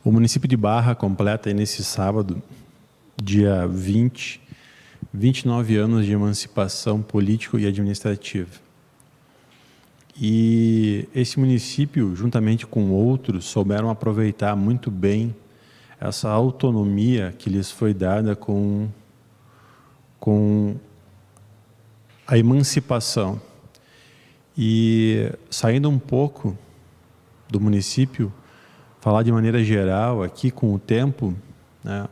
O município de Barra completa nesse sábado, dia 20, 29 anos de emancipação político e administrativa. E esse município, juntamente com outros, souberam aproveitar muito bem essa autonomia que lhes foi dada com a emancipação. E saindo um pouco do município, falar de maneira geral aqui com o tempo, né,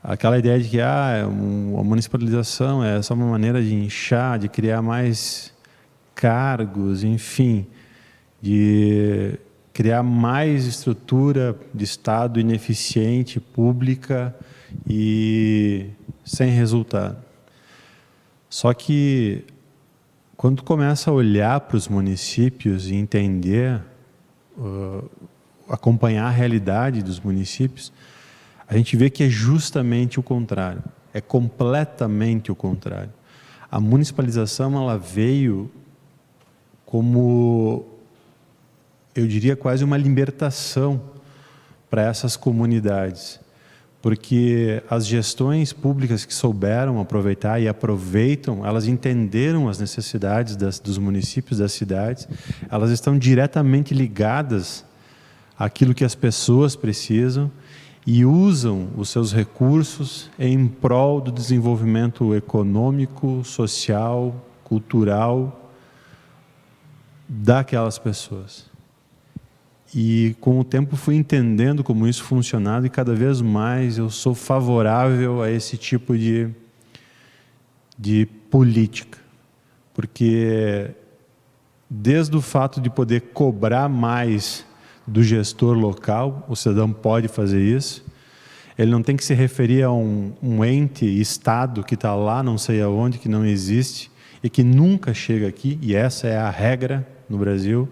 aquela ideia de que a municipalização é só uma maneira de inchar, de criar mais cargos, enfim, de criar mais estrutura de Estado ineficiente, pública e sem resultado. Só que quando tu começa a olhar para os municípios e entender, acompanhar a realidade dos municípios, a gente vê que é justamente o contrário, é completamente o contrário. A municipalização ela veio como, eu diria, quase uma libertação para essas comunidades, porque as gestões públicas que souberam aproveitar e aproveitam, elas entenderam as necessidades dos municípios, das cidades, elas estão diretamente ligadas àquilo que as pessoas precisam e usam os seus recursos em prol do desenvolvimento econômico, social, cultural daquelas pessoas. E com o tempo fui entendendo como isso funcionava e cada vez mais eu sou favorável a esse tipo de política. Porque desde o fato de poder cobrar mais do gestor local, o cidadão pode fazer isso, ele não tem que se referir a um ente, Estado, que está lá, não sei aonde, que não existe, e que nunca chega aqui, e essa é a regra no Brasil.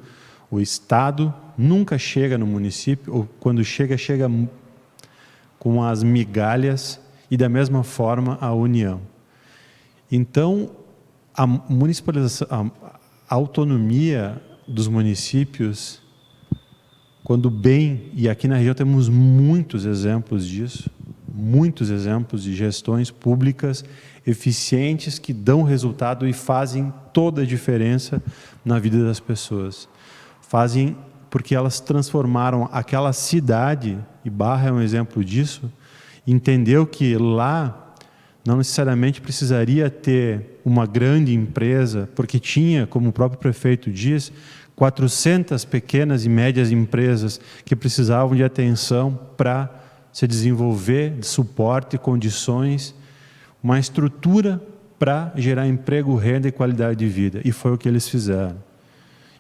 O Estado nunca chega no município, ou quando chega, chega com as migalhas, e da mesma forma a União. Então, a municipalização, a autonomia dos municípios, quando bem, e aqui na região temos muitos exemplos disso, muitos exemplos de gestões públicas eficientes que dão resultado e fazem toda a diferença na vida das pessoas. Fazem porque elas transformaram aquela cidade, e Barra é um exemplo disso, entendeu que lá não necessariamente precisaria ter uma grande empresa, porque tinha, como o próprio prefeito diz, 400 pequenas e médias empresas que precisavam de atenção para se desenvolver, de suporte, condições, uma estrutura para gerar emprego, renda e qualidade de vida. E foi o que eles fizeram.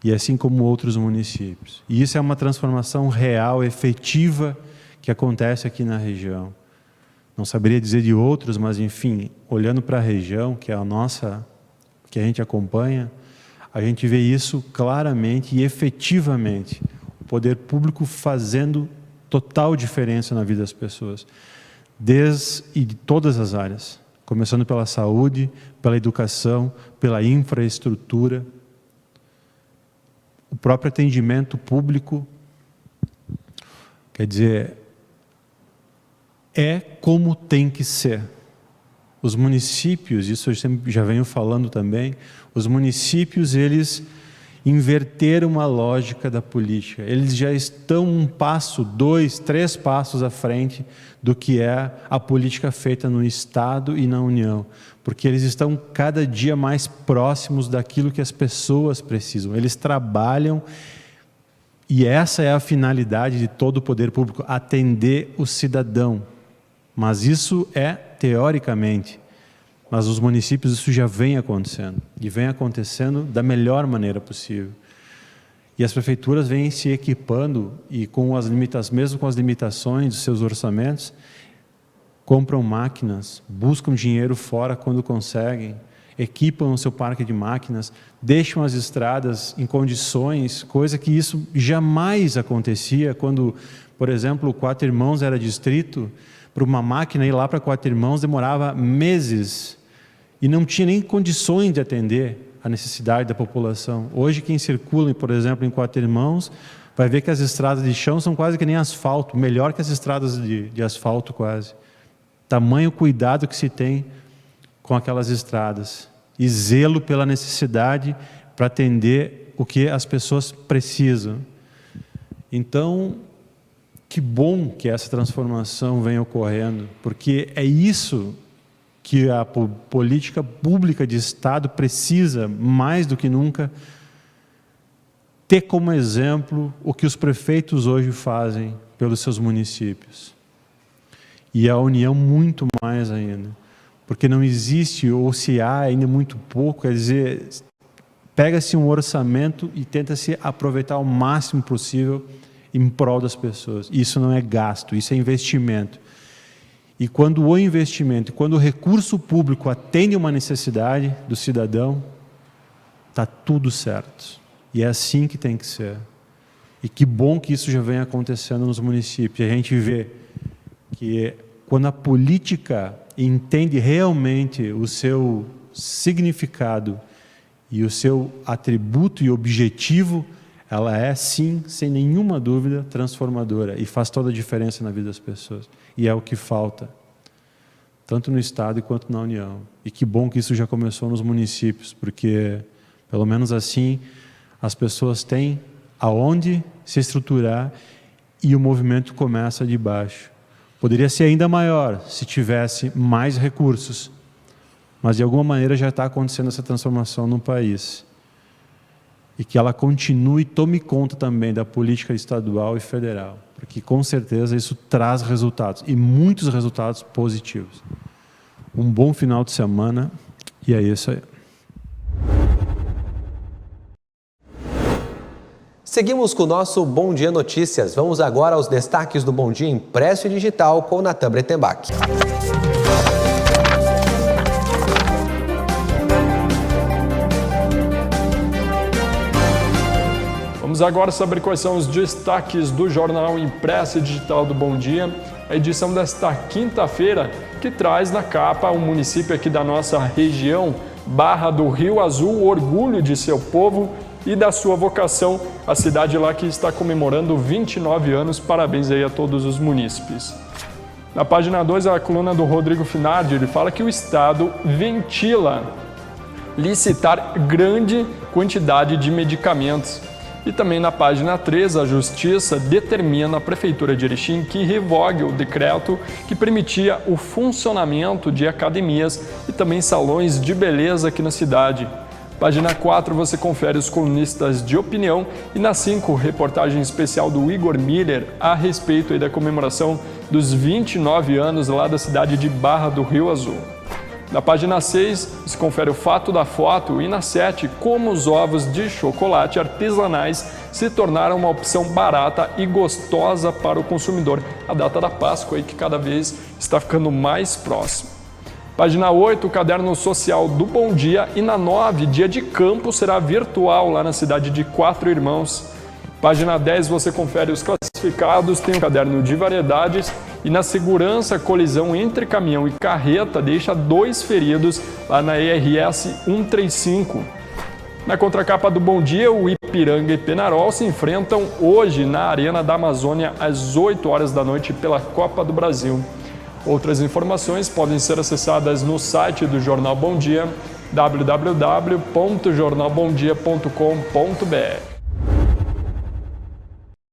E assim como outros municípios. E isso é uma transformação real, efetiva, que acontece aqui na região. Não saberia dizer de outros, mas enfim, olhando para a região, que é a nossa, que a gente acompanha, a gente vê isso claramente e efetivamente. O poder público fazendo total diferença na vida das pessoas. E de todas as áreas. Começando pela saúde, pela educação, pela infraestrutura, o próprio atendimento público. Quer dizer, é como tem que ser. Os municípios, isso eu sempre já venho falando também, os municípios, eles inverteram a lógica da política. Eles já estão um passo, 2, 3 passos à frente do que é a política feita no Estado e na União. Porque eles estão cada dia mais próximos daquilo que as pessoas precisam. Eles trabalham, e essa é a finalidade de todo o poder público, atender o cidadão. Mas isso é teoricamente. Mas nos municípios isso já vem acontecendo. E vem acontecendo da melhor maneira possível. E as prefeituras vêm se equipando e mesmo com as limitações dos seus orçamentos, compram máquinas, buscam dinheiro fora quando conseguem, equipam o seu parque de máquinas, deixam as estradas em condições, coisa que isso jamais acontecia quando, por exemplo, o Quatro Irmãos era distrito. Para uma máquina ir lá para Quatro Irmãos demorava meses e não tinha nem condições de atender a necessidade da população. Hoje quem circula, por exemplo, em Quatro Irmãos, vai ver que as estradas de chão são quase que nem asfalto, melhor que as estradas de asfalto quase. Tamanho cuidado que se tem com aquelas estradas. E zelo pela necessidade para atender o que as pessoas precisam. Então, que bom que essa transformação vem ocorrendo, porque é isso que a política pública de Estado precisa, mais do que nunca, ter como exemplo o que os prefeitos hoje fazem pelos seus municípios. E a União muito mais ainda, porque não existe, ou se há ainda muito pouco, quer dizer, pega-se um orçamento e tenta-se aproveitar o máximo possível em prol das pessoas. Isso não é gasto, isso é investimento. E quando o investimento, quando o recurso público atende uma necessidade do cidadão, está tudo certo. E é assim que tem que ser. E que bom que isso já vem acontecendo nos municípios. A gente vê que quando a política entende realmente o seu significado e o seu atributo e objetivo, ela é, sim, sem nenhuma dúvida, transformadora e faz toda a diferença na vida das pessoas. E é o que falta, tanto no Estado quanto na União. E que bom que isso já começou nos municípios, porque, pelo menos assim, as pessoas têm aonde se estruturar e o movimento começa de baixo. Poderia ser ainda maior se tivesse mais recursos, mas de alguma maneira já está acontecendo essa transformação no país. E que ela continue e tome conta também da política estadual e federal, porque com certeza isso traz resultados, e muitos resultados positivos. Um bom final de semana, e é isso aí. Seguimos com o nosso Bom Dia Notícias. Vamos agora aos destaques do Bom Dia Impresso e Digital com Natan Breitenbach. Vamos agora saber quais são os destaques do Jornal Impresso e Digital do Bom Dia, a edição desta quinta-feira, que traz na capa um município aqui da nossa região, Barra do Rio Azul, orgulho de seu povo e da sua vocação, a cidade lá que está comemorando 29 anos, parabéns aí a todos os munícipes. Na página 2, a coluna do Rodrigo Finardi, ele fala que o Estado ventila licitar grande quantidade de medicamentos. E também na página 3, a Justiça determina a Prefeitura de Erechim que revogue o decreto que permitia o funcionamento de academias e também salões de beleza aqui na cidade. Página 4, você confere os colunistas de opinião e na 5, reportagem especial do Igor Miller a respeito aí da comemoração dos 29 anos lá da cidade de Barra do Rio Azul. Na página 6, se confere o fato da foto e na 7, como os ovos de chocolate artesanais se tornaram uma opção barata e gostosa para o consumidor. A data da Páscoa aí que cada vez está ficando mais próxima. Página 8, o caderno social do Bom Dia e na 9, dia de campo será virtual lá na cidade de Quatro Irmãos. Página 10, você confere os classificados, tem um caderno de variedades e na segurança, colisão entre caminhão e carreta deixa 2 feridos lá na ERS 135. Na contracapa do Bom Dia, o Ipiranga e Penarol se enfrentam hoje na Arena da Amazônia às 8 horas da noite pela Copa do Brasil. Outras informações podem ser acessadas no site do Jornal Bom Dia, www.jornalbomdia.com.br.